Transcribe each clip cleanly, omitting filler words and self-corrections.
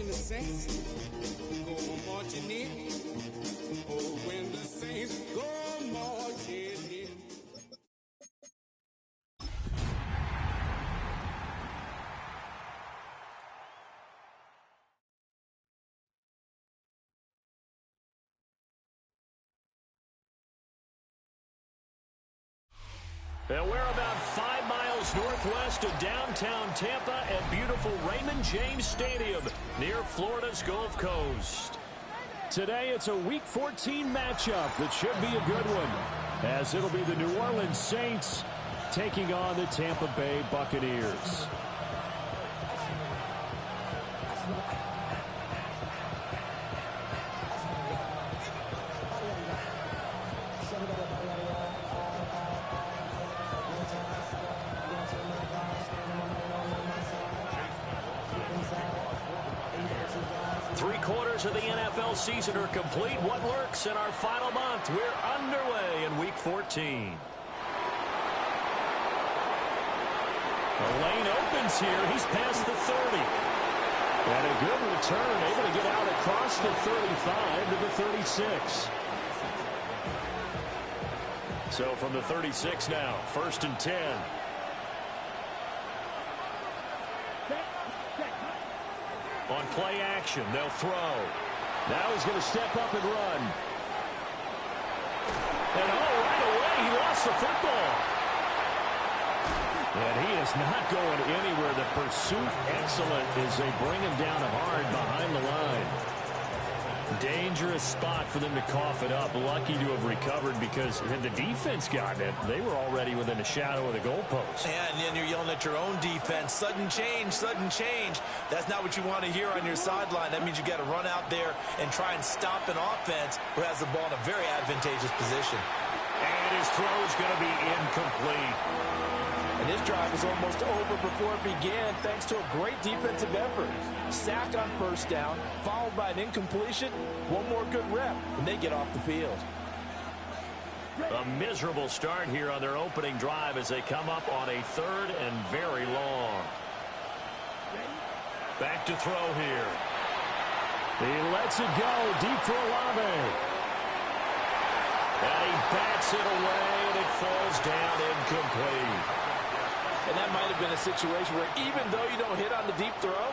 when the Saints go marching in. Oh, when the Saints go marching in. And we're about 5 miles northwest of downtown Tampa at beautiful Raymond James Stadium near Florida's Gulf Coast. Today it's a Week 14 matchup that should be a good one, as it'll be the New Orleans Saints taking on the Tampa Bay Buccaneers. Of the NFL season are complete. What works in our final month? We're underway in Week 14. The lane opens here. He's past the 30. And a good return, able to get out across the 35 to the 36. So from the 36 now, 1st and 10. On play action, they'll throw. Now he's going to step up and run. And right away, he lost the football. And he is not going anywhere. The pursuit excellent as they bring him down hard behind the line. Dangerous spot for them to cough it up. Lucky to have recovered because had the defense gotten it, they were already within a shadow of the goalpost. Yeah, and then you're yelling at your own defense. Sudden change, sudden change. That's not what you want to hear on your sideline. That means you got to run out there and try and stop an offense who has the ball in a very advantageous position. And his throw is going to be incomplete. And this drive was almost over before it began thanks to a great defensive effort. Sack on 1st down, followed by an incompletion. One more good rep, and they get off the field. A miserable start here on their opening drive as they come up on a 3rd and very long. Back to throw here. He lets it go deep for Olave. And he bats it away, and it falls down incomplete. And that might have been a situation where even though you don't hit on the deep throw,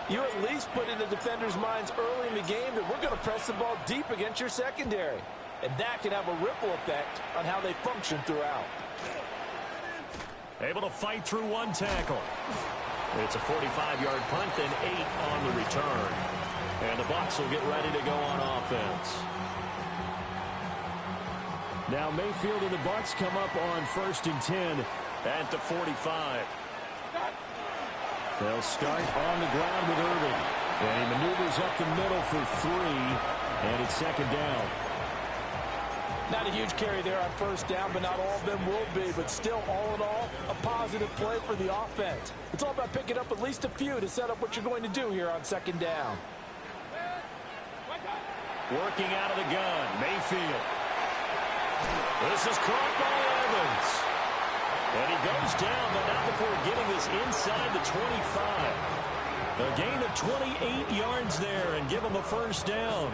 you at least put in the defender's minds early in the game that we're going to press the ball deep against your secondary. And that can have a ripple effect on how they function throughout. Able to fight through one tackle. It's a 45-yard punt, then 8 on the return. And the Bucs will get ready to go on offense. Now Mayfield and the Bucs come up on 1st and 10 at the 45. They'll start on the ground with Irving. And he maneuvers up the middle for 3. And it's 2nd down. Not a huge carry there on 1st down, but not all of them will be. But still, all in all, a positive play for the offense. It's all about picking up at least a few to set up what you're going to do here on 2nd down. Working out of the gun, Mayfield. This is caught by Evans. And he goes down, but not before getting this inside the 25. A gain of 28 yards there and give him a 1st down.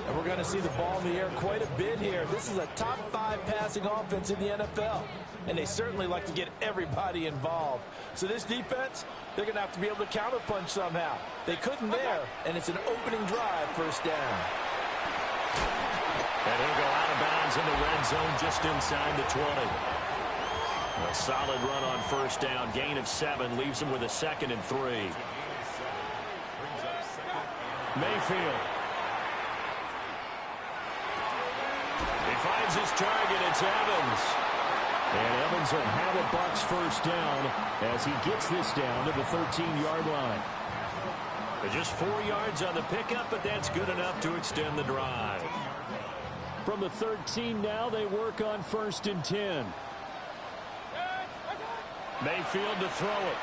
And we're going to see the ball in the air quite a bit here. This is a top 5 passing offense in the NFL. And they certainly like to get everybody involved. So this defense, they're going to have to be able to counterpunch somehow. They couldn't there, and it's an opening drive, 1st down. And he'll go out of bounds in the red zone just inside the 20. A solid run on 1st down. Gain of 7 leaves him with a 2nd and 3. Mayfield. He finds his target. It's Evans. And Evans will have a Bucs 1st down as he gets this down to the 13-yard line. Just 4 yards on the pickup, but that's good enough to extend the drive. From the 13 now, they work on 1st and 10. Mayfield to throw it.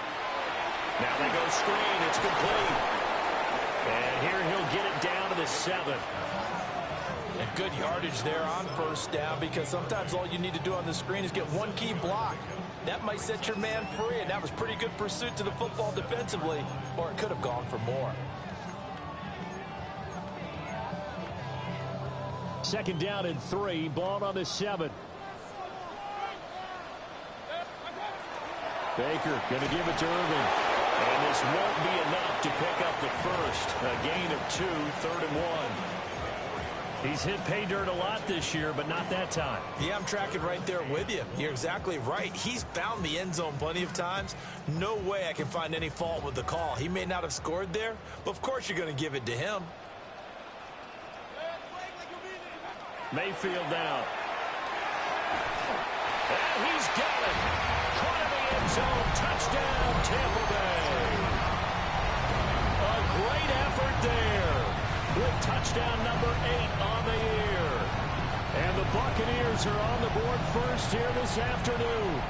Now they go screen. It's complete. And here he'll get it down to the 7. And good yardage there on 1st down because sometimes all you need to do on the screen is get one key block. that might set your man free, and that was pretty good pursuit to the football defensively, or it could have gone for more. Second down and 3, ball on the 7. Baker going to give it to Irvin. And this won't be enough to pick up the first. A gain of 2, 3rd and 1. He's hit pay dirt a lot this year, but not that time. Yeah, I'm tracking right there with you. You're exactly right. He's found the end zone plenty of times. No way I can find any fault with the call. He may not have scored there, but of course you're going to give it to him. Mayfield down. And he's got it. Caught in the end zone. Touchdown, Tampa Bay. A great effort there. With touchdown number 8 on the year. And the Buccaneers are on the board first here this afternoon.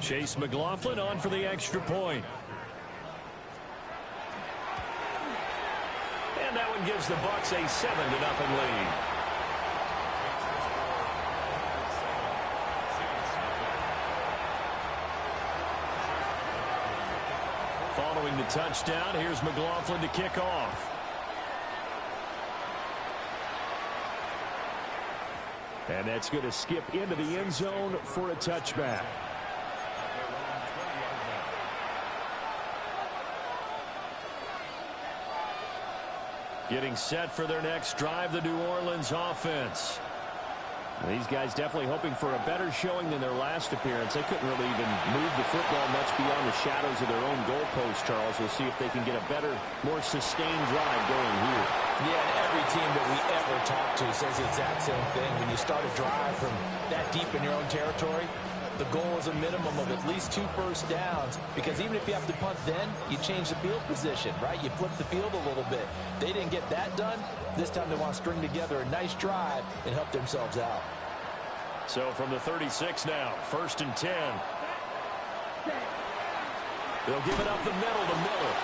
Chase McLaughlin on for the extra point. And that one gives the Bucs a 7-0 lead. Following the touchdown, here's McLaughlin to kick off. And that's going to skip into the end zone for a touchback. Getting set for their next drive, the New Orleans offense. These guys definitely hoping for a better showing than their last appearance. They couldn't really even move the football much beyond the shadows of their own goalpost, Charles. We'll see if they can get a better, more sustained drive going here. Yeah, and every team that we ever talk to says the exact same thing. When you start a drive from that deep in your own territory, the goal is a minimum of at least 2 first downs, because even if you have to punt then, you change the field position, right? You flip the field a little bit. They didn't get that done. This time they want to string together a nice drive and help themselves out. So from the 36 now, 1st and 10. They'll give it up the middle to Miller.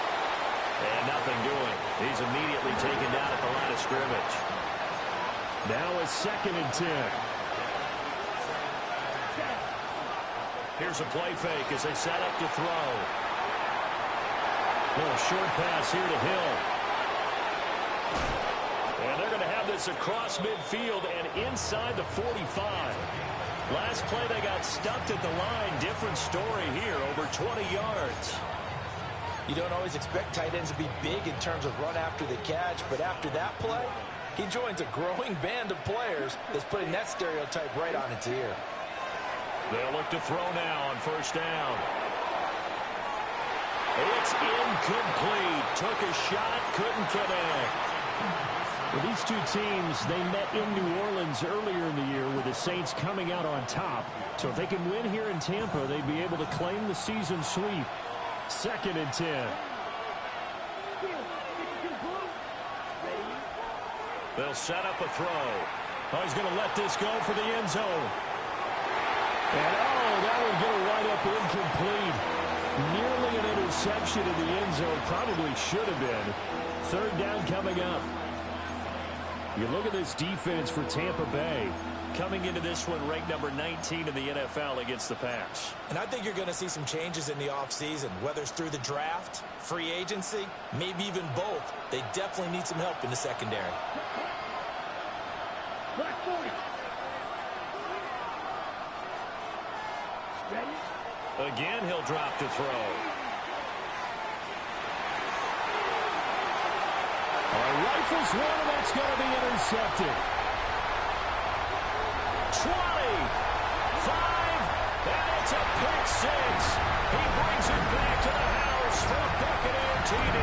And nothing doing. He's immediately taken down at the line of scrimmage. Now a 2nd and 10. Here's a play fake as they set up to throw. Little short pass here to Hill. And they're going to have this across midfield and inside the 45. Last play they got stuffed at the line. Different story here, over 20 yards. You don't always expect tight ends to be big in terms of run after the catch, but after that play, he joins a growing band of players that's putting that stereotype right on its ear. They'll look to throw now on 1st down. It's incomplete. Took a shot, couldn't connect. Well, these two teams, they met in New Orleans earlier in the year with the Saints coming out on top. So if they can win here in Tampa, they'd be able to claim the season sweep. 2nd and 10. They'll set up a throw. Oh, he's going to let this go for the end zone. And, that would get a right up incomplete. Nearly an interception in the end zone. Probably should have been. 3rd down coming up. You look at this defense for Tampa Bay. Coming into this one, ranked number 19 in the NFL against the pass. And I think you're going to see some changes in the offseason, whether it's through the draft, free agency, maybe even both. They definitely need some help in the secondary. Again, he'll drop to throw. Rifles one, and that's going to be intercepted. 20, 5, and it's a pick 6. He brings it back to the house for a Buccaneer TD.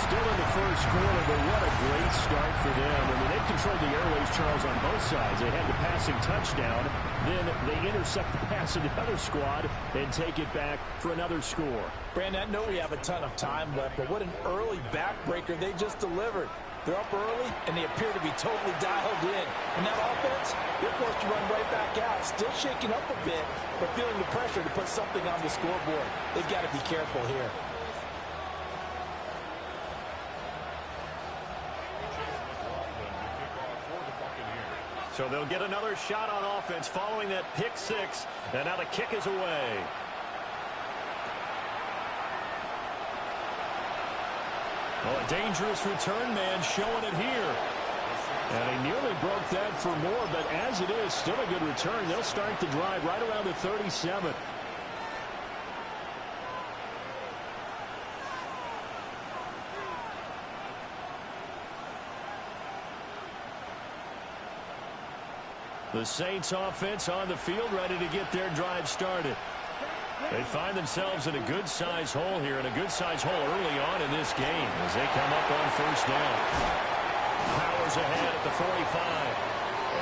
Still in the first quarter, but what a great start for them. I mean, they've controlled the airways, Charles, on both sides. They had the passing touchdown. Then they intercept the pass of the other squad and take it back for another score. Brandon, I know we have a ton of time left, but what an early backbreaker they just delivered. They're up early, and they appear to be totally dialed in. And that offense, they're forced to run right back out. Still shaking up a bit, but feeling the pressure to put something on the scoreboard. They've got to be careful here. So they'll get another shot on offense following that pick six. And now the kick is away. Well, a dangerous return man showing it here. And he nearly broke that for more, but as it is, still a good return. They'll start the drive right around the 37. The Saints offense on the field, ready to get their drive started. They find themselves in a good-sized hole here, and a good-sized hole early on in this game as they come up on first down. Powers ahead at the 45.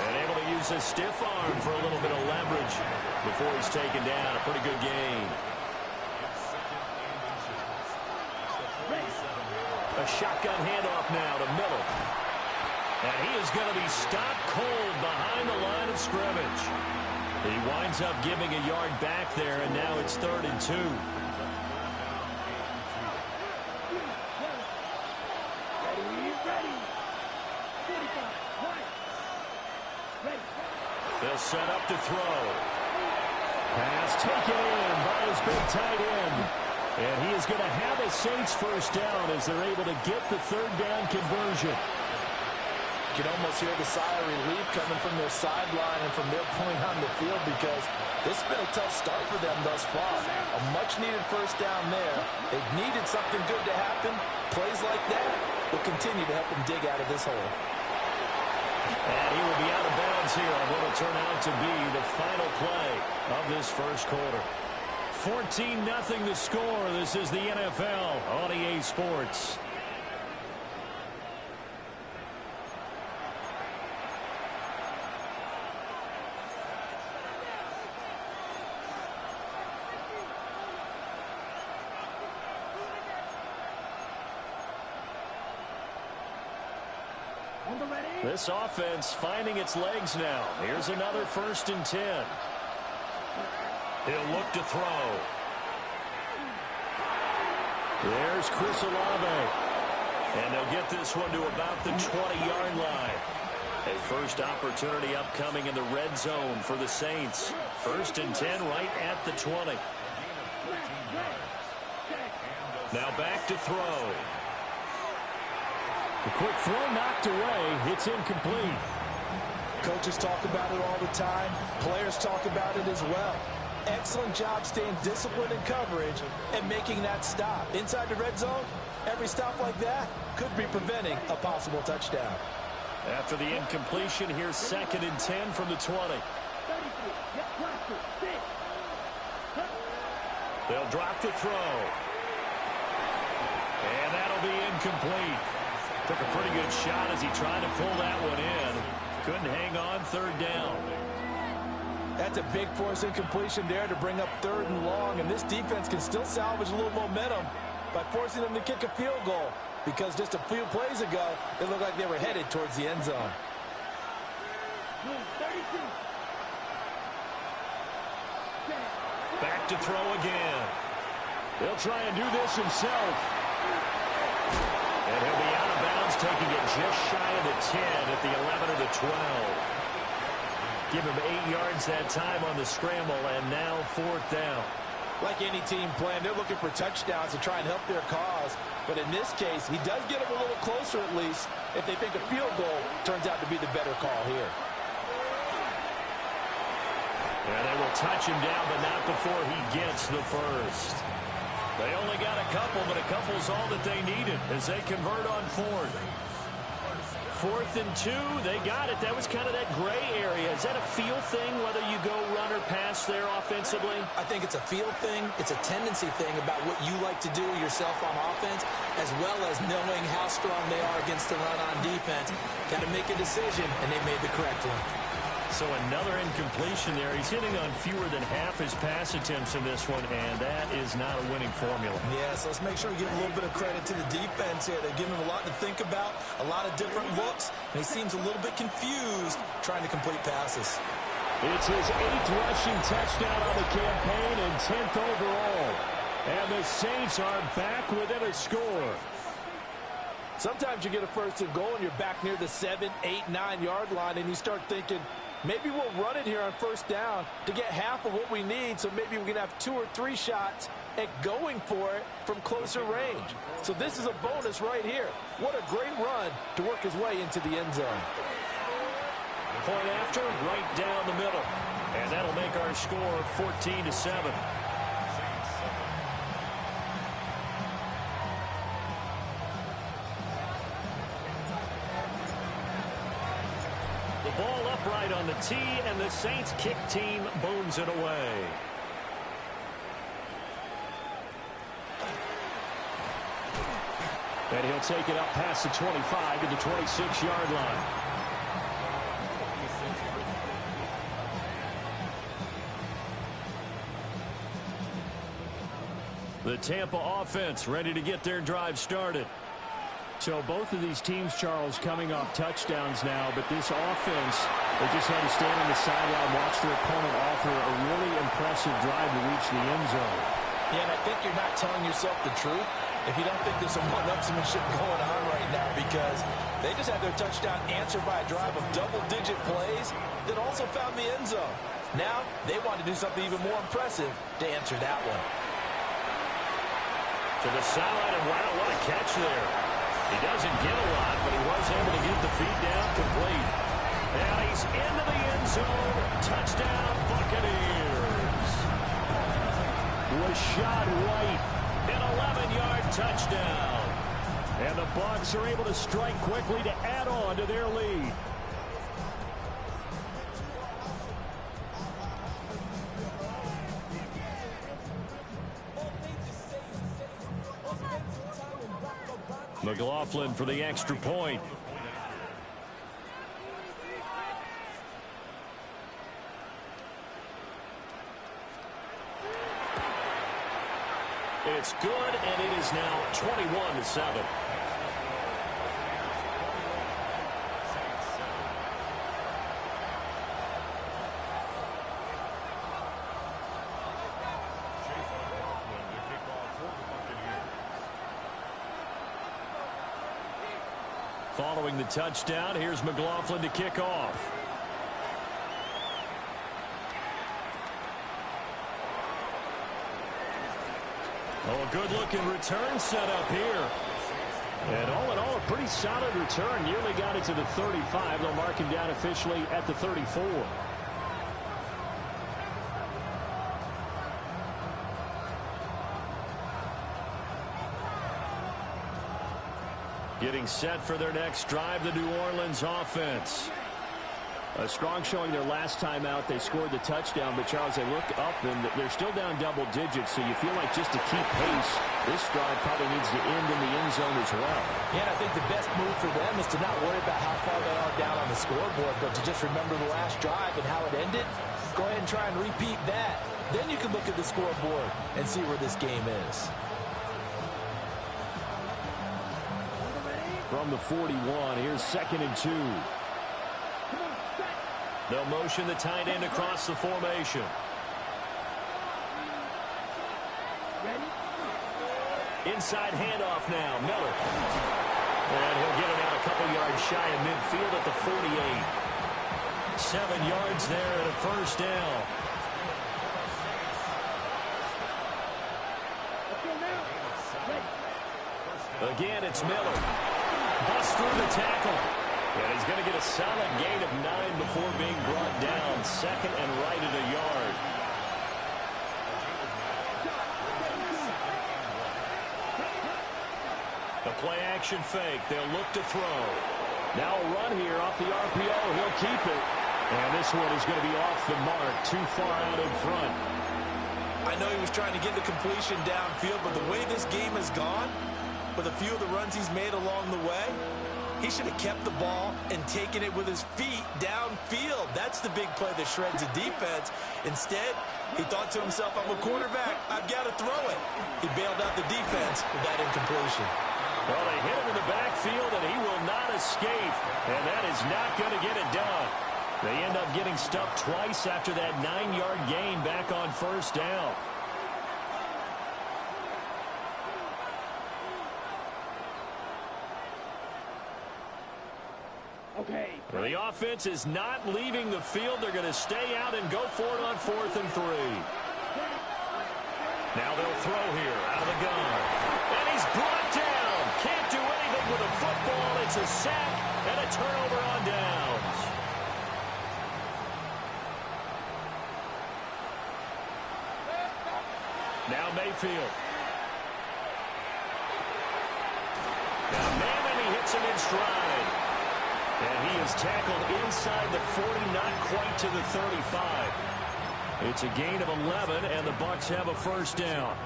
And able to use his stiff arm for a little bit of leverage before he's taken down. A pretty good gain. A shotgun handoff now to Miller. And he is going to be stopped cold behind the line of scrimmage. He winds up giving a yard back there, and now it's 3rd and 2. They'll set up to throw. Pass taken in by his big tight end. And he is going to have a Saints first down as they're able to get the 3rd down conversion. You can almost hear the sigh of relief coming from their sideline and from their point on the field, because this has been a tough start for them thus far. A much-needed first down there. They've needed something good to happen. Plays like that will continue to help them dig out of this hole. And he will be out of bounds here on what will turn out to be the final play of this first quarter. 14-0 the score. This is the NFL on EA Sports. This offense finding its legs now. Here's another 1st and 10. He'll look to throw. There's Chris Olave. And they'll get this one to about the 20-yard line. A first opportunity upcoming in the red zone for the Saints. 1st and 10 right at the 20. Now back to throw. The quick throw knocked away. It's incomplete. Coaches talk about it all the time. Players talk about it as well. Excellent job staying disciplined in coverage and making that stop. Inside the red zone, every stop like that could be preventing a possible touchdown. After the incompletion, here's 2nd and 10 from the 20. They'll drop the throw. And that'll be incomplete. Took a pretty good shot as he tried to pull that one in. Couldn't hang on 3rd down. That's a big force incompletion there to bring up 3rd and long, and this defense can still salvage a little momentum by forcing them to kick a field goal, because just a few plays ago, it looked like they were headed towards the end zone. Back to throw again. He'll try and do this himself. And he'll be out of bounds, taking it just shy of the 10 at the 11 or the 12. Give him 8 yards that time on the scramble, and now 4th down. Like any team playing, they're looking for touchdowns to try and help their cause. But in this case, he does get them a little closer at least if they think a field goal turns out to be the better call here. And they will touch him down, but not before he gets the first. They only got a couple, but a couple's all that they needed as they convert on 4th. 4th and 2, they got it. That was kind of that gray area. Is that a feel thing, whether you go run or pass there offensively? I think it's a feel thing. It's a tendency thing about what you like to do yourself on offense, as well as knowing how strong they are against the run on defense. Got to make a decision, and they made the correct one. So another incompletion there. He's hitting on fewer than half his pass attempts in this one, and that is not a winning formula. Yeah, so let's make sure we give a little bit of credit to the defense here. They're giving him a lot to think about, a lot of different looks, and he seems a little bit confused trying to complete passes. It's his 8th rushing touchdown on the campaign and 10th overall. And the Saints are back within a score. Sometimes you get a first and goal and you're back near the 7, 8, 9-yard line, and you start thinking, maybe we'll run it here on first down to get half of what we need, so maybe we can have 2 or 3 shots at going for it from closer range. So this is a bonus right here. What a great run to work his way into the end zone. Point after, right down the middle. And that'll make our score 14-7. The ball upright on the tee, and the Saints kick team booms it away. And he'll take it up past the 25 to the 26-yard line. The Tampa offense ready to get their drive started. So both of these teams, Charles, coming off touchdowns now, but this offense, they just had to stand on the sideline, watch their opponent offer a really impressive drive to reach the end zone. Yeah, and I think you're not telling yourself the truth if you don't think there's some one-upsmanship going on right now, because they just had their touchdown answered by a drive of double-digit plays that also found the end zone. Now they want to do something even more impressive to answer that one. To the sideline, and wow, what a catch there. He doesn't get a lot, but he was able to get the feet down complete. And he's into the end zone. Touchdown, Buccaneers. Rashad White, an 11-yard touchdown. And the Bucs are able to strike quickly to add on to their lead. McLaughlin for the extra point. It's good, and it is now 21-7. Following the touchdown, here's McLaughlin to kick off. Oh, a good-looking return set up here. And all in all, a pretty solid return. Nearly got it to the 35. They'll mark him down officially at the 34. Getting set for their next drive, the New Orleans offense. A strong showing their last time out. They scored the touchdown, but Charles, they look up and they're still down double digits, so you feel like just to keep pace, this drive probably needs to end in the end zone as well. Yeah, and I think the best move for them is to not worry about how far they are down on the scoreboard, but to just remember the last drive and how it ended. Go ahead and try and repeat that. Then you can look at the scoreboard and see where this game is. From the 41, here's 2nd and 2. They'll motion the tight end across the formation. Inside handoff now, Miller. And he'll get it out a couple yards shy of midfield at the 48. 7 yards there and a first down. Again, it's Miller. Busts through the tackle. And he's going to get a solid gain of 9 before being brought down. 2nd and right at a yard. The play action fake. They'll look to throw. Now a run here off the RPO. He'll keep it. And this one is going to be off the mark. Too far out in front. I know he was trying to get the completion downfield, but the way this game has gone, with a few of the runs he's made along the way, He should have kept the ball and taken it with his feet downfield. That's the big play that shreds a defense. Instead, he thought to himself, I'm a quarterback. I've got to throw it. He bailed out the defense with that incompletion. Well, they hit him in the backfield, and he will not escape. And that is not going to get it done. They end up getting stuffed twice after that 9-yard gain back on first down. Okay. Well, the offense is not leaving the field. They're going to stay out and go for it on 4th and 3. Now they'll throw here out of the gun. And he's brought down. Can't do anything with a football. It's a sack and a turnover on downs. Now Mayfield. Now Manning, he hits him in stride. And he is tackled inside the 40, not quite to the 35. It's a gain of 11, and the Bucs have a first down.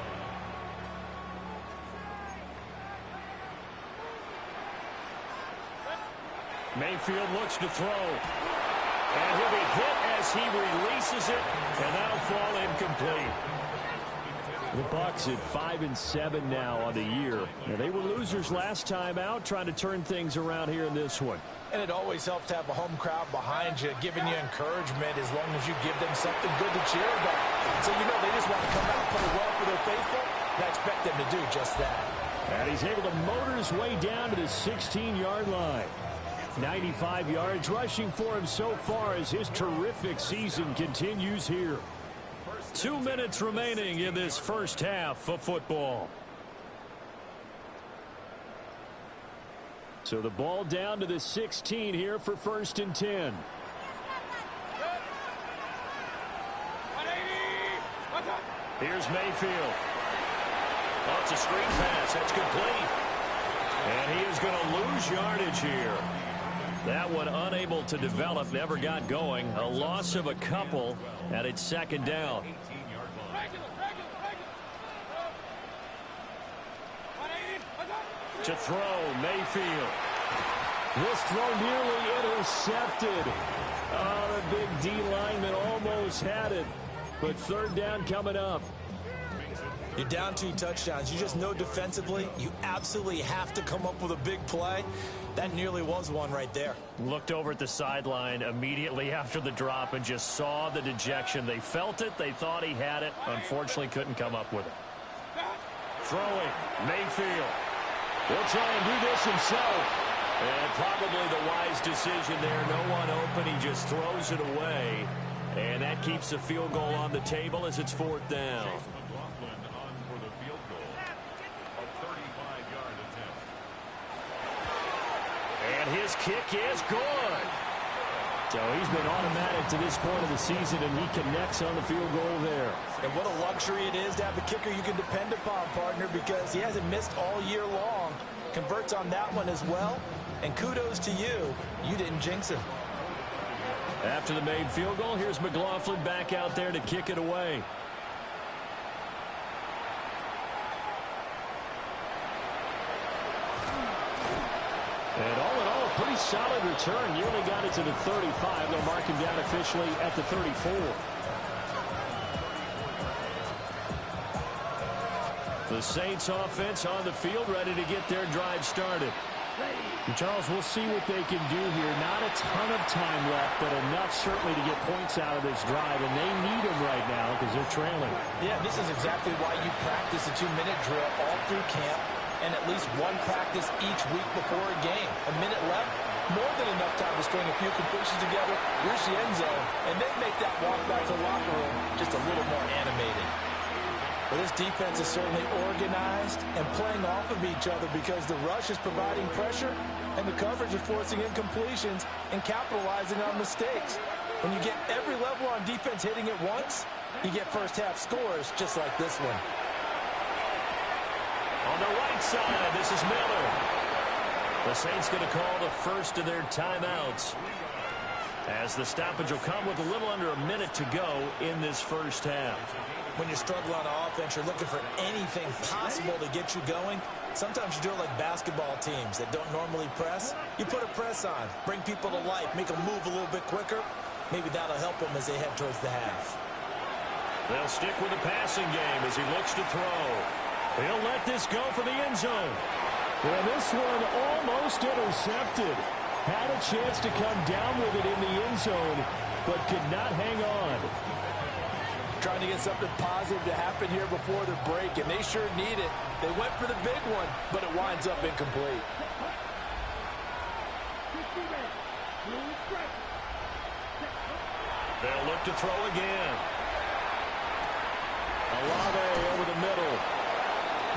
Mayfield looks to throw. And he'll be hit as he releases it, and that'll fall incomplete. The Bucs at 5-7 now on the year. Now, they were losers last time out, trying to turn things around here in this one. And it always helps to have a home crowd behind you, giving you encouragement as long as you give them something good to cheer about. So, you know, they just want to come out and play well for their faithful, and I expect them to do just that. And he's able to motor his way down to the 16-yard line. 95 yards rushing for him so far as his terrific season continues here. 2 minutes remaining in this first half of football. So the ball down to the 16 here for 1st and 10. Here's Mayfield. Oh, it's a screen pass. That's complete. And he is going to lose yardage here. That one unable to develop, never got going. A loss of a couple, and it's 2nd down. To throw, Mayfield. This throw nearly intercepted. Oh, the big D lineman almost had it. But 3rd down coming up. You're down 2 touchdowns. You just know defensively you absolutely have to come up with a big play. That nearly was one right there. Looked over at the sideline immediately after the drop and just saw the dejection. They felt it. They thought he had it. Unfortunately, couldn't come up with it. Throwing, Mayfield. He'll try and do this himself. And probably the wise decision there. No one open. He just throws it away. And that keeps the field goal on the table as it's 4th down. And his kick is good. So he's been automatic to this point of the season, and he connects on the field goal there. And what a luxury it is to have a kicker you can depend upon, partner, because he hasn't missed all year long. Converts on that one as well. And kudos to you. You didn't jinx him. After the made field goal, here's McLaughlin back out there to kick it away. And all in all, a pretty solid return. Nearly got it to the 35. They'll mark him down officially at the 34. The Saints offense on the field, ready to get their drive started. And Charles, we'll see what they can do here. Not a ton of time left, but enough certainly to get points out of this drive, and they need them right now because they're trailing. Yeah, this is exactly why you practice a 2-minute drill all through camp and at least one practice each week before a game. A minute left, more than enough time to string a few completions together, reach the end zone, and then make that walk back to the locker room just a little more animated. Well, this defense is certainly organized and playing off of each other because the rush is providing pressure and the coverage is forcing incompletions and capitalizing on mistakes. When you get every level on defense hitting it once, you get first-half scores just like this one. On the right side, this is Miller. The Saints going to call the first of their timeouts as the stoppage will come with a little under a minute to go in this first half. when you're struggling on offense, you're looking for anything possible to get you going. Sometimes you do it like basketball teams that don't normally press. You put a press on, bring people to life, make them move a little bit quicker. Maybe that'll help them as they head towards the half. They'll stick with the passing game as he looks to throw. He'll let this go for the end zone. Well, this one almost intercepted. Had a chance to come down with it in the end zone, but could not hang on. Trying to get something positive to happen here before the break, and they sure need it. They went for the big one, but it winds up incomplete. They'll look to throw again. Olave over the middle.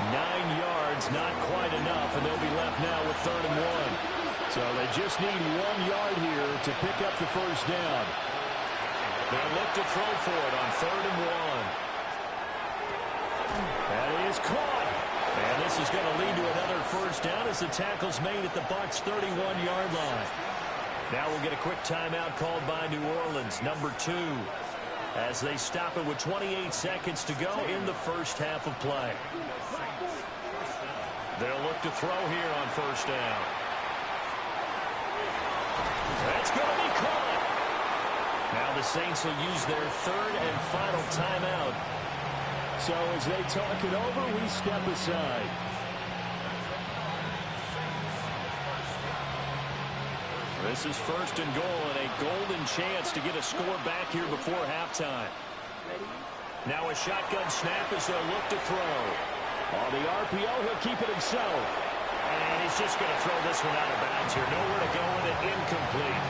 9 yards, not quite enough, and they'll be left now with 3rd and 1. So they just need 1 yard here to pick up the first down. They'll look to throw for it on 3rd and 1. That is caught. And this is going to lead to another first down as the tackle's made at the Bucs' 31-yard line. Now we'll get a quick timeout called by New Orleans, number 2, as they stop it with 28 seconds to go in the first half of play. They'll look to throw here on first down. That's going to be caught. Now the Saints will use their 3rd and final timeout. So as they talk it over, we step aside. This is 1st and goal and a golden chance to get a score back here before halftime. Now a shotgun snap as they'll look to throw. On the RPO, he'll keep it himself. And he's just going to throw this one out of bounds here. Nowhere to go with it, incomplete.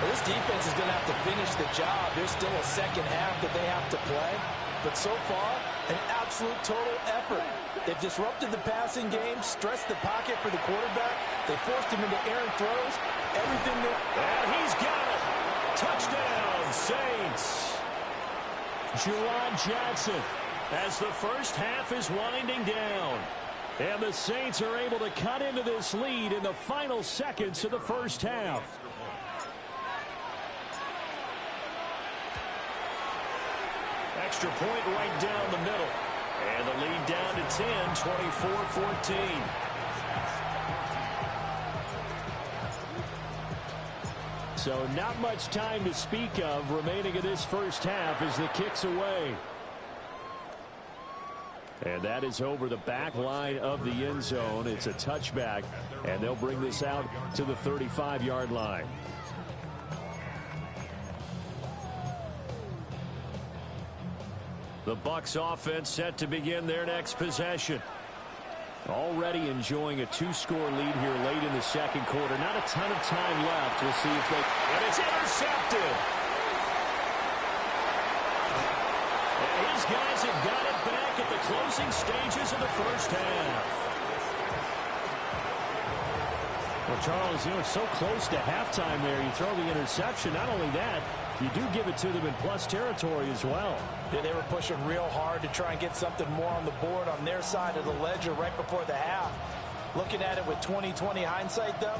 Well, this defense is going to have to finish the job. There's still a second half that they have to play. But so far, an absolute total effort. They've disrupted the passing game, stressed the pocket for the quarterback. They forced him into errant throws. Everything that... And he's got it. Touchdown, Saints. Juwan Johnson. As the first half is winding down. And the Saints are able to cut into this lead in the final seconds of the first half. Extra point right down the middle. And the lead down to 10, 24-14. So not much time to speak of remaining in this first half as the kick's away. And that is over the back line of the end zone. It's a touchback, and they'll bring this out to the 35-yard line. The Bucs offense set to begin their next possession. Already enjoying a 2-score lead here late in the second quarter. Not a ton of time left. We'll see if they... And it's intercepted. And his guys have got it back at the closing stages of the first half. Well, Charles, you know, so close to halftime there. You throw the interception. Not only that, you do give it to them in plus territory as well. Yeah, they were pushing real hard to try and get something more on the board on their side of the ledger right before the half. Looking at it with 20/20 hindsight, though,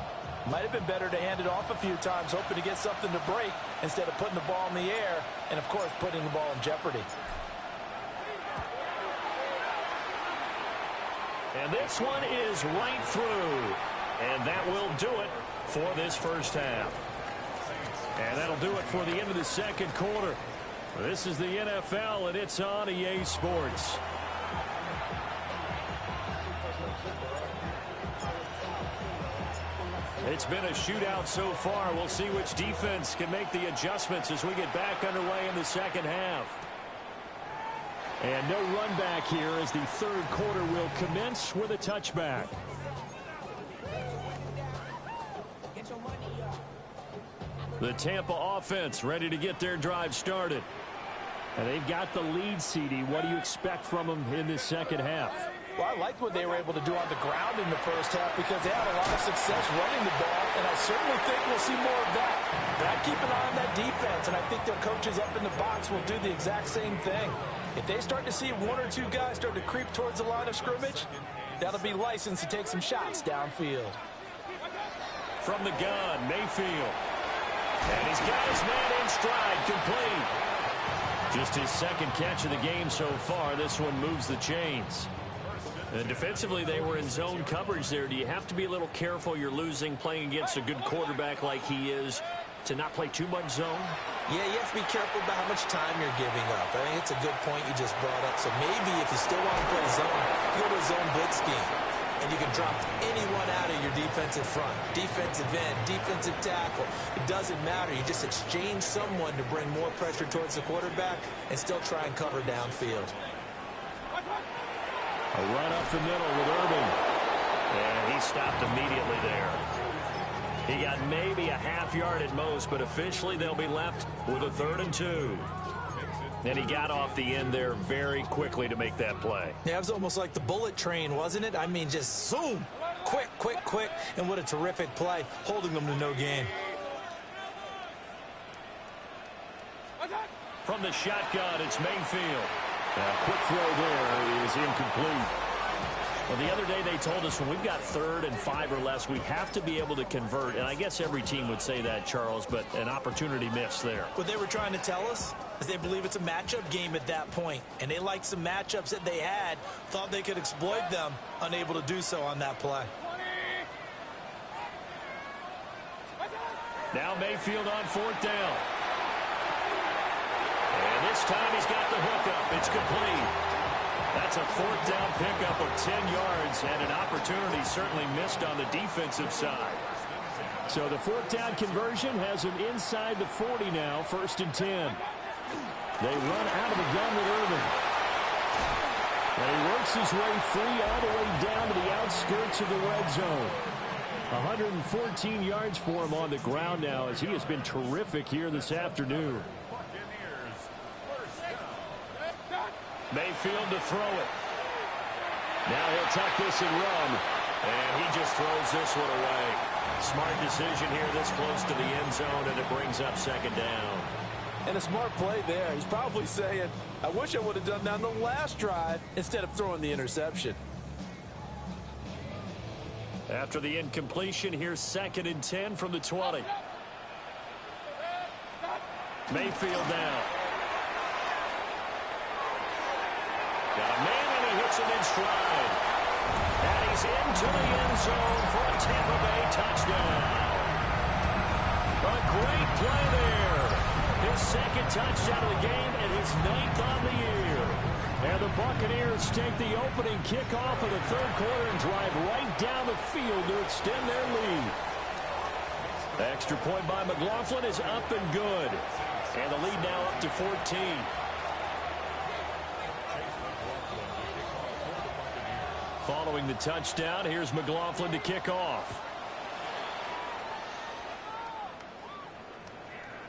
might have been better to hand it off a few times, hoping to get something to break instead of putting the ball in the air and, of course, putting the ball in jeopardy. And this one is right through. And that will do it for this first half. And that'll do it for the end of the second quarter. This is the NFL, and it's on EA Sports. It's been a shootout so far. We'll see which defense can make the adjustments as we get back underway in the second half. And no run back here as the third quarter will commence with a touchback. The Tampa offense ready to get their drive started. And they've got the lead, CD. What do you expect from them in this second half? Well, I liked what they were able to do on the ground in the first half because they had a lot of success running the ball, and I certainly think we'll see more of that. But I keep an eye on that defense, and I think their coaches up in the box will do the exact same thing. If they start to see one or two guys start to creep towards the line of scrimmage, that'll be licensed to take some shots downfield. From the gun, Mayfield. And he's got his man in stride, complete. Just his second catch of the game so far. This one moves the chains. And defensively, they were in zone coverage there. Do you have to be a little careful? You're losing playing against a good quarterback like he is to not play too much zone? Yeah, you have to be careful about how much time you're giving up. I think it's a good point you just brought up. So maybe if you still want to play zone, you go to a zone blitz scheme. And you can drop anyone out of your defensive front. Defensive end, defensive tackle. It doesn't matter. You just exchange someone to bring more pressure towards the quarterback and still try and cover downfield. A run up the middle with Irving. And he stopped immediately there. He got maybe a half yard at most, but officially they'll be left with a 3rd and 2. And he got off the end there very quickly to make that play. Yeah, it was almost like the bullet train, wasn't it? I mean, just zoom. Quick, quick, quick. And what a terrific play, holding them to no gain. From the shotgun, it's Mayfield. A quick throw there is incomplete. Well, the other day they told us when we've got 3rd and 5 or less, we have to be able to convert. And I guess every team would say that, Charles, but an opportunity missed there. What they were trying to tell us is they believe it's a matchup game at that point. And they liked some matchups that they had, thought they could exploit them, unable to do so on that play. Now Mayfield on 4th down. And this time he's got the hookup. It's complete. That's a 4th down pickup of 10 yards and an opportunity certainly missed on the defensive side. So the 4th down conversion has him inside the 40 now, 1st and 10. They run out of the gun with Irving. And he works his way free all the way down to the outskirts of the red zone. 114 yards for him on the ground now as he has been terrific here this afternoon. Mayfield to throw it. Now he'll tuck this and run. And he just throws this one away. Smart decision here this close to the end zone, and it brings up 2nd down. And a smart play there. He's probably saying, I wish I would have done that on the last drive instead of throwing the interception. After the incompletion, here's 2nd and 10 from the 20. Mayfield down. Got a man, and he hits him in stride. And he's into the end zone for a Tampa Bay touchdown. A great play there. His 2nd touchdown of the game and his 9th on the year. And the Buccaneers take the opening kickoff of the 3rd quarter and drive right down the field to extend their lead. The extra point by McLaughlin is up and good. And the lead now up to 14. Following the touchdown, here's McLaughlin to kick off.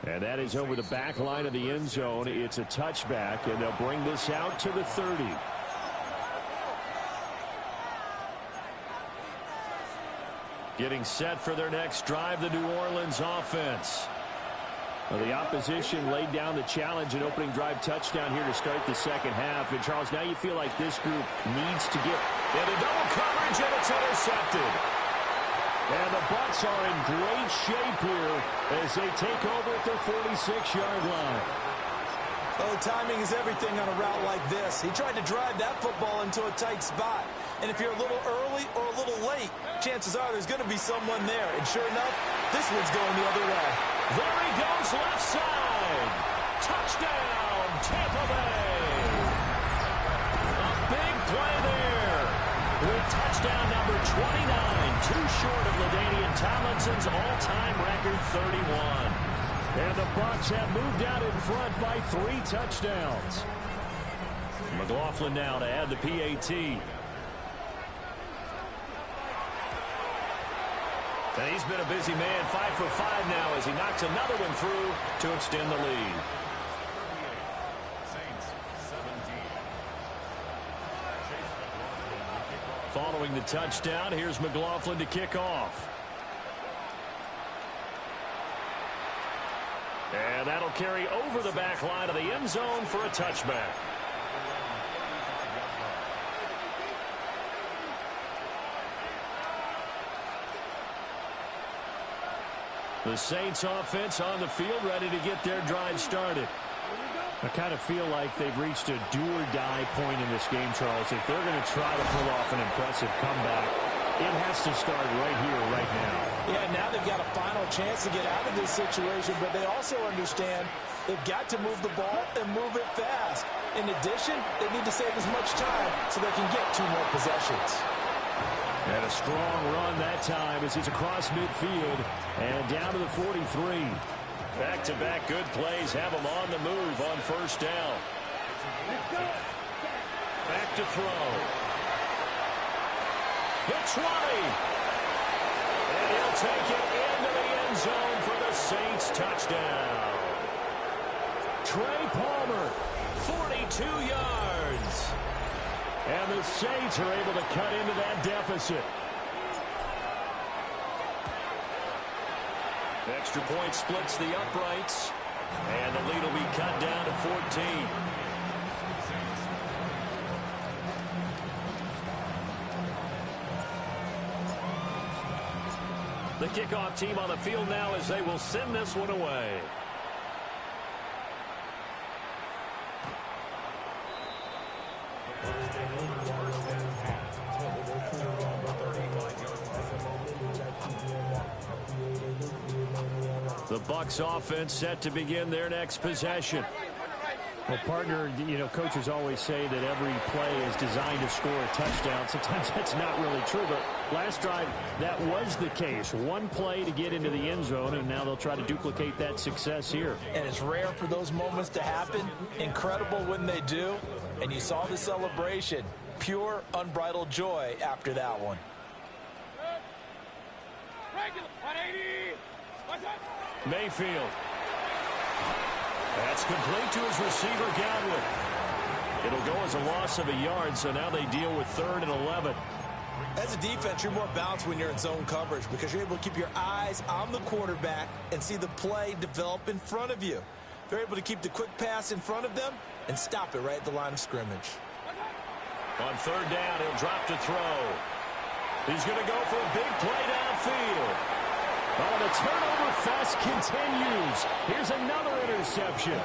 And that is over the back line of the end zone. It's a touchback, and they'll bring this out to the 30. Getting set for their next drive, the New Orleans offense. Well, the opposition laid down the challenge and opening drive touchdown here to start the 2nd half. And, Charles, now you feel like this group needs to get into double coverage, and it's intercepted. And the Bucs are in great shape here as they take over at their 46-yard line. Oh, timing is everything on a route like this. He tried to drive that football into a tight spot. And if you're a little early or a little late, chances are there's going to be someone there. And sure enough, this one's going the other way. There he goes, left side. Touchdown, Tampa Bay. A big play there. With touchdown number 29, too short of LaDainian Tomlinson's all-time record 31. And the Bucs have moved out in front by 3 touchdowns. McLaughlin now to add the PAT. And he's been a busy man, 5 for 5 now as he knocks another one through to extend the lead. Following the touchdown, here's McLaughlin to kick off. And that'll carry over the back line of the end zone for a touchback. The Saints offense on the field ready to get their drive started. I kind of feel like they've reached a do-or-die point in this game, Charles. If they're going to try to pull off an impressive comeback, it has to start right here, right now. Yeah, now they've got a final chance to get out of this situation, but they also understand they've got to move the ball and move it fast. In addition, they need to save as much time so they can get 2 more possessions. And a strong run that time as he's across midfield and down to the 43. Back-to-back good plays have him on the move on first down. Back to throw. The 20. And he'll take it into the end zone for the Saints touchdown. Trey Palmer, 42 yards. And the Saints are able to cut into that deficit. Extra point splits the uprights. And the lead will be cut down to 14. The kickoff team on the field now as they will send this one away. The Bucs offense set to begin their next possession. Well, partner, coaches always say that every play is designed to score a touchdown. Sometimes that's not really true, but last drive, that was the case. One play to get into the end zone, and now they'll try to duplicate that success here. And it's rare for those moments to happen. Incredible when they do. And you saw the celebration. Pure, unbridled joy after that one. Mayfield. That's complete to his receiver, Godwin. It'll go as a loss of a yard, so now they deal with 3rd and 11. As a defense, you're more balanced when you're in zone coverage because you're able to keep your eyes on the quarterback and see the play develop in front of you. They're able to keep the quick pass in front of them and stop it right at the line of scrimmage. On 3rd down, he'll drop to throw. He's going to go for a big play downfield. Oh, the turnover fest continues. Here's another interception.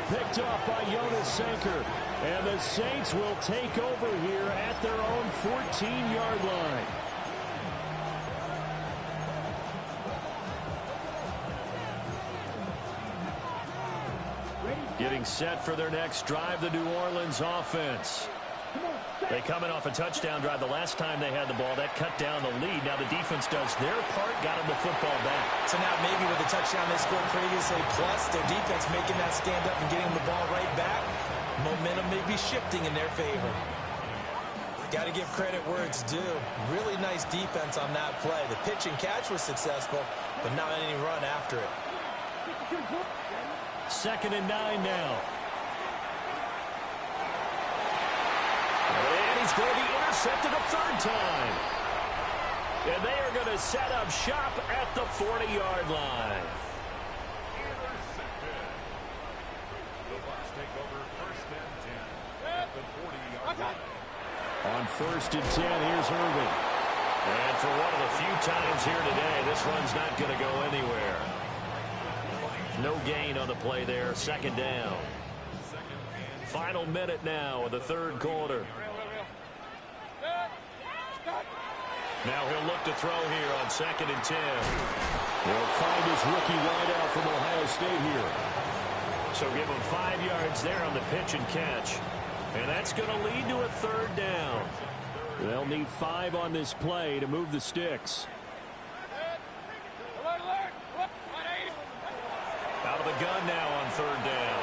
Picked off by Jonas Sanker. And the Saints will take over here at their own 14-yard line. Getting set for their next drive, the New Orleans offense. They come in off a touchdown drive the last time they had the ball. That cut down the lead. Now the defense does their part, got them the football back. So now maybe with the touchdown they scored previously, plus their defense making that stand up and getting the ball right back, momentum may be shifting in their favor. Got to give credit where it's due. Really nice defense on that play. The pitch and catch was successful, but not any run after it. 2nd and 9 now. And he's going to be intercepted a 3rd time. And they are going to set up shop at the 40-yard line. On 1st and 10, here's Irving. And for one of the few times here today, this run's not going to go anywhere. No gain on the play there. 2nd down. Final minute now of the 3rd quarter. Now he'll look to throw here on 2nd and 10. He'll find his rookie wideout from Ohio State here. So give him 5 yards there on the pitch and catch. And that's going to lead to a 3rd down. They'll need 5 on this play to move the sticks. Out of the gun now on 3rd down.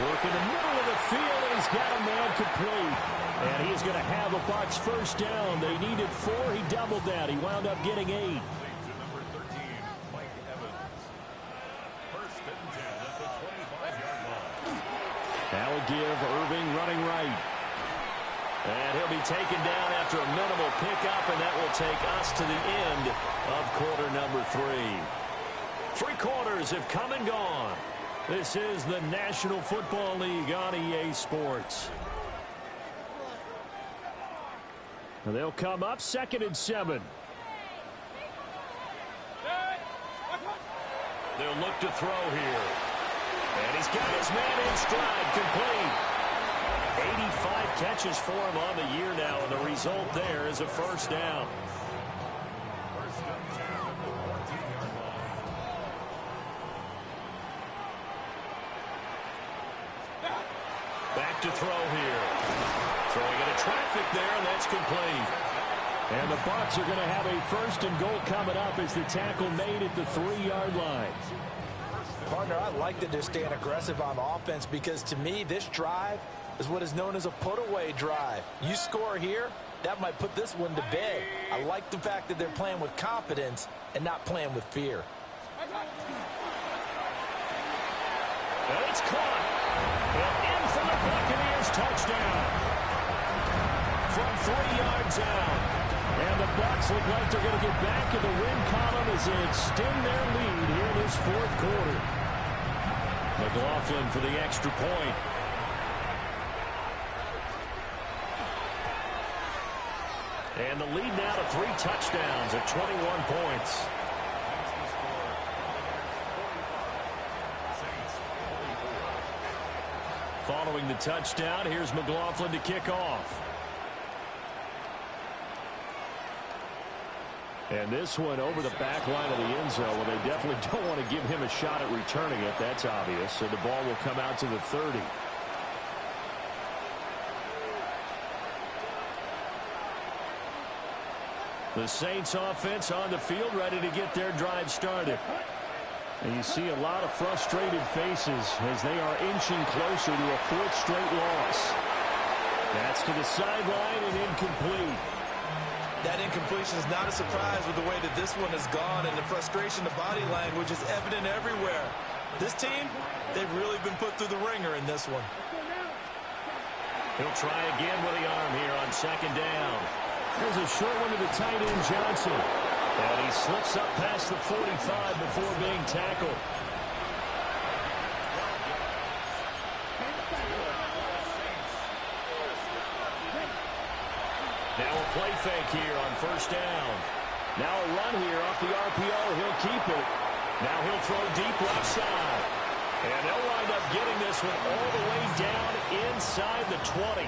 Work in the middle of the field, and he's got a man complete. And he's going to have a Bucs first down. They needed 4. He doubled that. He wound up getting 8. That'll give Irving running right. And he'll be taken down after a minimal pickup, and that will take us to the end of quarter number 3. 3 quarters have come and gone. This is the National Football League on EA Sports. And they'll come up 2nd and 7. They'll look to throw here. And he's got his man in stride, complete. 85 catches for him on the year now, and the result there is a first down. Back to throw here. Throwing into traffic there, and that's complete. And the Bucs are going to have a first and goal coming up as the tackle made at the 3-yard line. Partner, I like that they're staying aggressive on offense because to me, this drive is what is known as a put-away drive. You score here, that might put this one to bed. I like the fact that they're playing with confidence and not playing with fear. And it's caught. And in for the Buccaneers touchdown. From 3 yards out. And the Bucs look like they're going to get back in the win column as they extend their lead here in this fourth quarter. McLaughlin for the extra point. And the lead now to 3 touchdowns at 21 points. Following the touchdown, here's McLaughlin to kick off. And this one over the back line of the end zone. Well, they definitely don't want to give him a shot at returning it. That's obvious. So the ball will come out to the 30. The Saints offense on the field, ready to get their drive started. And you see a lot of frustrated faces as they are inching closer to a 4th straight loss. That's to the sideline and incomplete. That incompletion is not a surprise with the way that this one has gone, and the frustration, the body language is evident everywhere. This team, they've really been put through the ringer in this one. He'll try again with the arm here on 2nd down. There's a short one to the tight end, Johnson. And he slips up past the 45 before being tackled. Now a play fake here on 1st down. Now a run here off the RPO. He'll keep it. Now he'll throw deep left side. And they'll wind up getting this one all the way down inside the 20.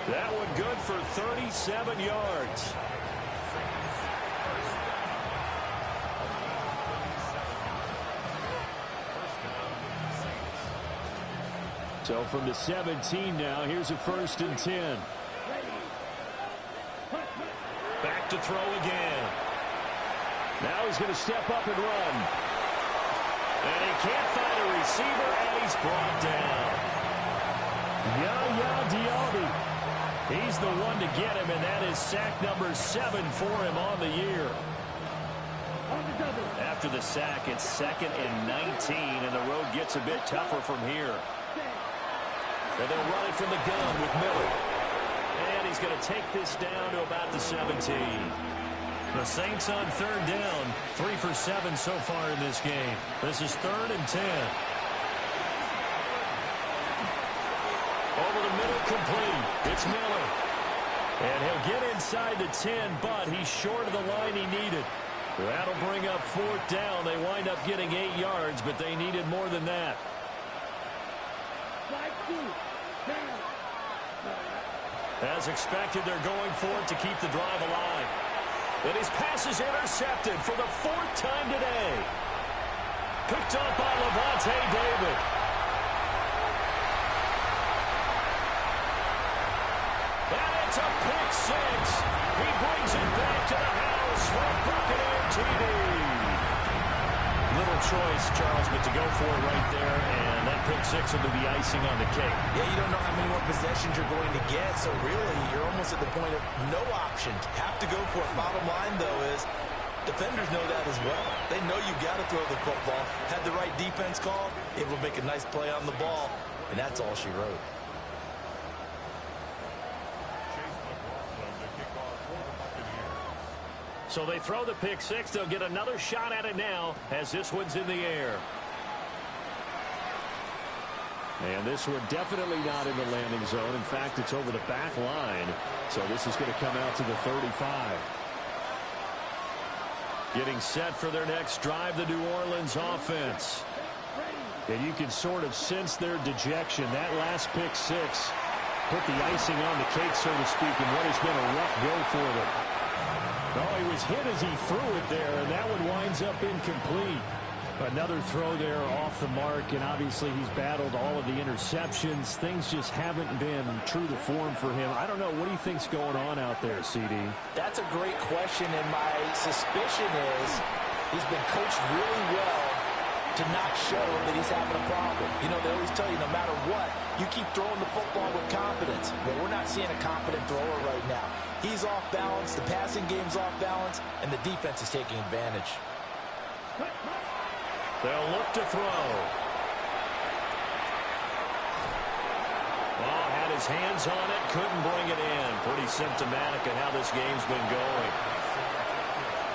That one good for 37 yards. So from the 17 now, here's a 1st and 10. Back to throw again. Now he's going to step up and run. And he can't find a receiver, and he's brought down. Yaya Diaby. He's the one to get him, and that is sack number 7 for him on the year. After the sack, it's 2nd and 19, and the road gets a bit tougher from here. And they'll run it from the gun with Miller. And he's going to take this down to about the 17. The Saints on 3rd down, 3 for 7 so far in this game. This is 3rd and 10. Over the middle, complete. It's Miller. And he'll get inside the 10, but he's short of the line he needed. That'll bring up 4th down. They wind up getting 8 yards, but they needed more than that. As expected, they're going for it to keep the drive alive. And his pass is intercepted for the 4th time today. Picked up by Levante David. And it's a pick 6. He brings it back to the house for Buccaneer TD. Little choice, Charles, but to go for it right there, and that pick 6 will be the icing on the cake. Yeah, you don't know how many more possessions you're going to get, so really you're almost at the point of no option. Have to go for it. Bottom line, though, is defenders know that as well. They know you've got to throw the football. Had the right defense call, able to make a nice play on the ball, and that's all she wrote. So they throw the pick 6. They'll get another shot at it now as this one's in the air. And this one definitely not in the landing zone. In fact, it's over the back line. So this is going to come out to the 35. Getting set for their next drive, the New Orleans offense. And you can sort of sense their dejection. That last pick six put the icing on the cake, so to speak, in what has been a rough go for them. Oh, he was hit as he threw it there, and that one winds up incomplete. Another throw there off the mark, and obviously he's battled all of the interceptions. Things just haven't been true to form for him. I don't know. What do you think's going on out there, CD? That's a great question, and my suspicion is he's been coached really well to not show that he's having a problem. You know, they always tell you no matter what, you keep throwing the football with confidence. Well, we're not seeing a confident thrower right now. He's off balance, the passing game's off balance, and the defense is taking advantage. They'll look to throw. Well, had his hands on it, couldn't bring it in. Pretty symptomatic of how this game's been going.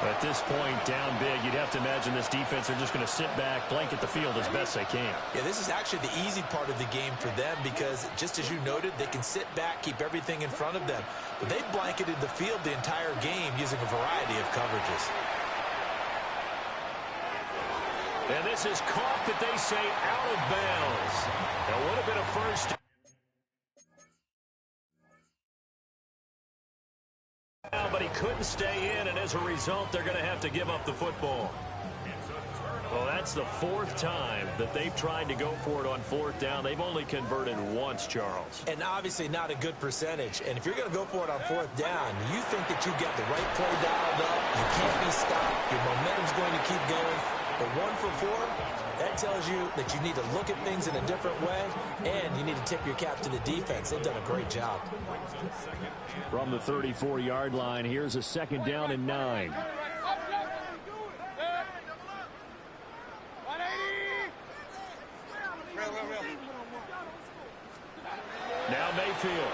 At this point, down big, you'd have to imagine this defense are just going to sit back, blanket the field as best they can. Yeah, this is actually the easy part of the game for them because, just as you noted, they can sit back, keep everything in front of them. But they blanketed the field the entire game using a variety of coverages. And this is caught, that they say, out of bounds. That would have been a first. But he couldn't stay in, and as a result, they're going to have to give up the football. Well, that's the fourth time that they've tried to go for it on fourth down. They've only converted once, Charles. And obviously not a good percentage. And if you're going to go for it on fourth down, you think that you've got the right play dialed up, you can't be stopped, your momentum's going to keep going. But 1 for 4, that tells you that you need to look at things in a different way, and you need to tip your cap to the defense. They've done a great job. From the 34-yard line, here's a second down and 9. Now Mayfield.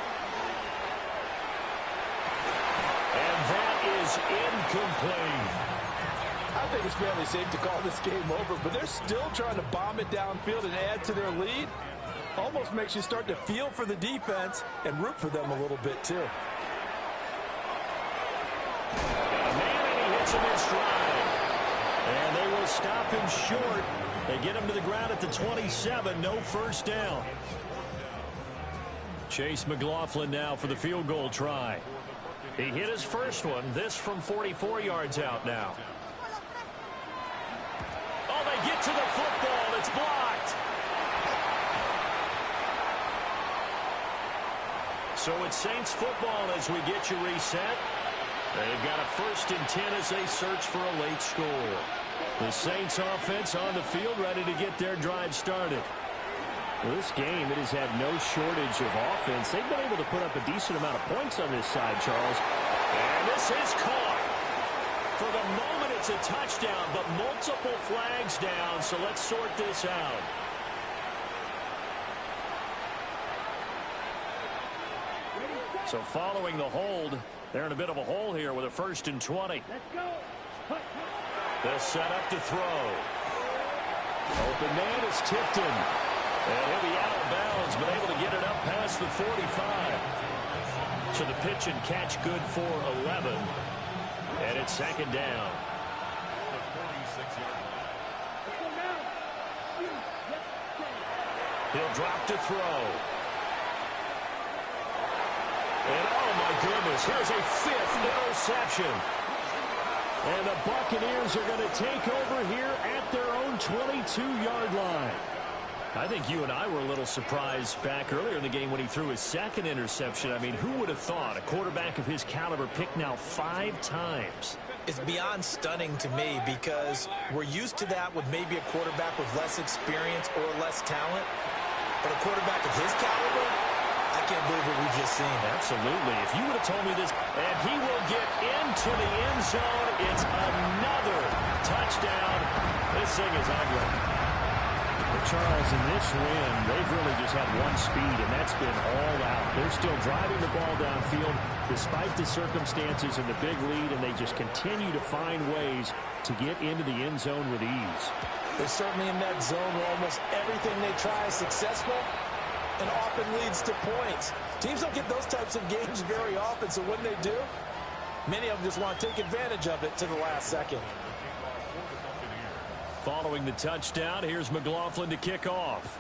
And that is incomplete. I think it's fairly safe to call this game over, but they're still trying to bomb it downfield and add to their lead. Almost makes you start to feel for the defense and root for them a little bit, too. Manning, he hits him in stride. And they will stop him short. They get him to the ground at the 27. No first down. Chase McLaughlin now for the field goal try. He hit his first one. This from 44 yards out now. Oh, they get to the football. It's blocked. So it's Saints football as we get you reset. They've got a 1st and 10 as they search for a late score. The Saints offense on the field ready to get their drive started. Well, this game, it has had no shortage of offense. They've been able to put up a decent amount of points on this side, Charles. And this is caught. For the moment, it's a touchdown, but multiple flags down, so let's sort this out. So following the hold, they're in a bit of a hole here with a 1st and 20. They'll set up to throw. Open man is Tipton. And he'll be out of bounds, but able to get it up past the 45. So the pitch and catch good for 11. And it's 2nd down. He'll drop to throw. And oh my goodness, here's a 5th interception. And the Buccaneers are going to take over here at their own 22-yard line. I think you and I were a little surprised back earlier in the game when he threw his 2nd interception. I mean, who would have thought a quarterback of his caliber picked now 5 times? It's beyond stunning to me because we're used to that with maybe a quarterback with less experience or less talent. But a quarterback of his caliber, I can't believe what we've just seen. Absolutely. If you would have told me this, and he will get into the end zone. It's another touchdown. This thing is ugly. Charles, in this win, they've really just had one speed, and that's been all out. They're still driving the ball downfield despite the circumstances and the big lead, and they just continue to find ways to get into the end zone with ease. They're certainly in that zone where almost everything they try is successful and often leads to points. Teams don't get those types of games very often, so when they do, many of them just want to take advantage of it to the last second. Following the touchdown, here's McLaughlin to kick off.